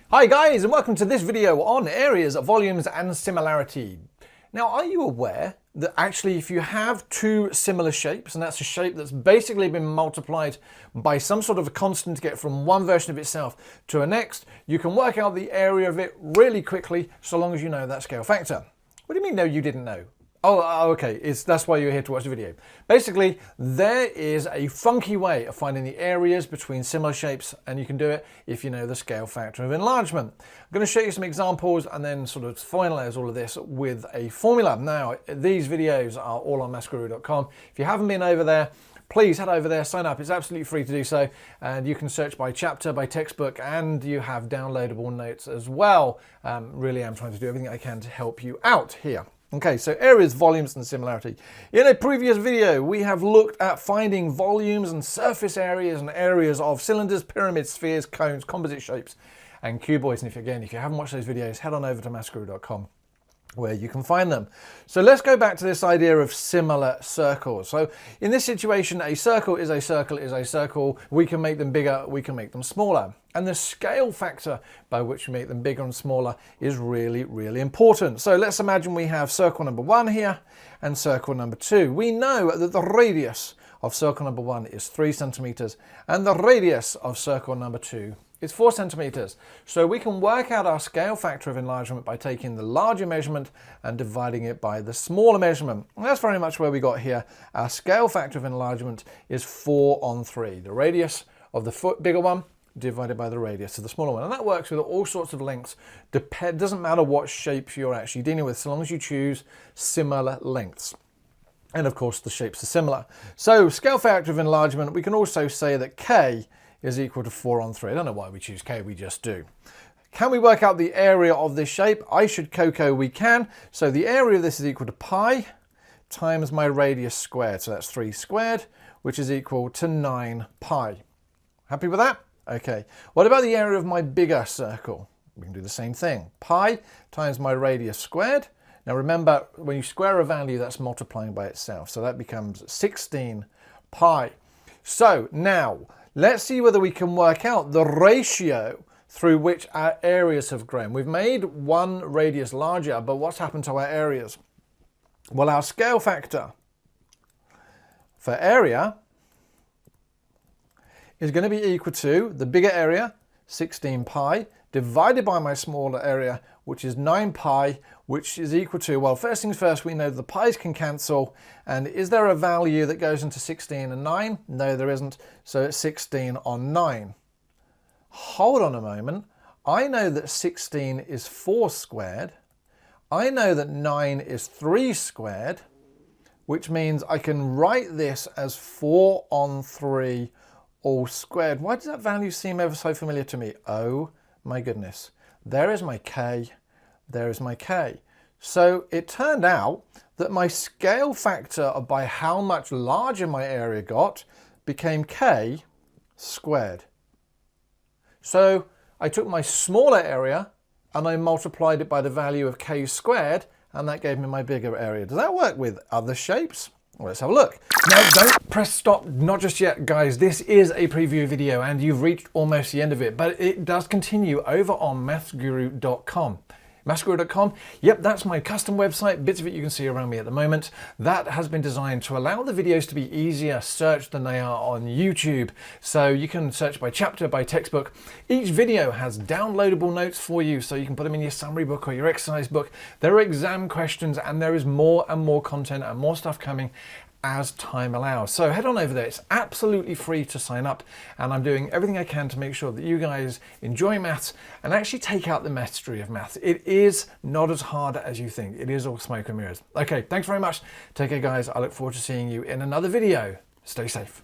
Hi guys, and welcome to this video on areas, volumes and similarity. Now, are you aware that actually if you have two similar shapes, and that's a shape that's basically been multiplied by some sort of a constant to get from one version of itself to a next, you can work out the area of it really quickly so long as you know that scale factor. What do you mean, no, you didn't know? Oh, okay, that's why you're here to watch the video. Basically, there is a funky way of finding the areas between similar shapes, and you can do it if you know the scale factor of enlargement. I'm going to show you some examples and then sort of finalize all of this with a formula. Now, these videos are all on MaffsGuru.com. If you haven't been over there, please head over there, sign up. It's absolutely free to do so, and you can search by chapter, by textbook, and you have downloadable notes as well. Really, I'm trying to do everything I can to help you out here. Okay, so areas, volumes and similarity. In a previous video, we have looked at finding volumes and surface areas and areas of cylinders, pyramids, spheres, cones, composite shapes and cuboids. And if you haven't watched those videos, head on over to MaffsGuru.com where you can find them. So let's go back to this idea of similar circles. So in this situation, a circle is a circle is a circle. We can make them bigger, we can make them smaller. And the scale factor by which we make them bigger and smaller is really, really important. So let's imagine we have circle number 1 here and circle number 2. We know that the radius of circle number 1 is 3 centimeters and the radius of circle number 2 is 4 centimeters. So we can work out our scale factor of enlargement by taking the larger measurement and dividing it by the smaller measurement. And that's very much where we got here. Our scale factor of enlargement is 4:3. The radius of the bigger one divided by the radius of the smaller one. And that works with all sorts of lengths. Doesn't matter what shape you're actually dealing with, so long as you choose similar lengths. And of course the shapes are similar. So scale factor of enlargement, we can also say that K is equal to 4:3. I don't know why we choose K, we just do. Can we work out the area of this shape? I should Coco, we can. So the area of this is equal to pi times my radius squared. So that's 3 squared, which is equal to 9 pi. Happy with that? Okay. What about the area of my bigger circle? We can do the same thing. Pi times my radius squared. Now remember, when you square a value, that's multiplying by itself. So that becomes 16 pi. So now, let's see whether we can work out the ratio through which our areas have grown. We've made one radius larger, but what's happened to our areas? Well, our scale factor for area is going to be equal to the bigger area, 16 pi, divided by my smaller area, which is 9 pi, which is equal to, well, first things first, we know the pi's can cancel. And is there a value that goes into 16 and 9? No, there isn't. So it's 16 on 9. Hold on a moment. I know that 16 is 4 squared. I know that 9 is 3 squared, which means I can write this as 4:3 all squared. Why does that value seem ever so familiar to me? Oh my goodness. There is my K, there is my K. So it turned out that my scale factor by how much larger my area got became K squared. So I took my smaller area and I multiplied it by the value of K squared, and that gave me my bigger area. Does that work with other shapes? Well, let's have a look. Now, don't press stop, not just yet, guys. This is a preview video and you've reached almost the end of it, but it does continue over on MaffsGuru.com. MaffsGuru.com, yep, that's my custom website. Bits of it you can see around me at the moment. That has been designed to allow the videos to be easier searched than they are on YouTube. So you can search by chapter, by textbook. Each video has downloadable notes for you, so you can put them in your summary book or your exercise book. There are exam questions, and there is more and more content and more stuff coming as time allows. So head on over there. It's absolutely free to sign up, and I'm doing everything I can to make sure that you guys enjoy maths and actually take out the mastery of maths. It is not as hard as you think. It is all smoke and mirrors. Okay, thanks very much. Take care, guys. I look forward to seeing you in another video. Stay safe.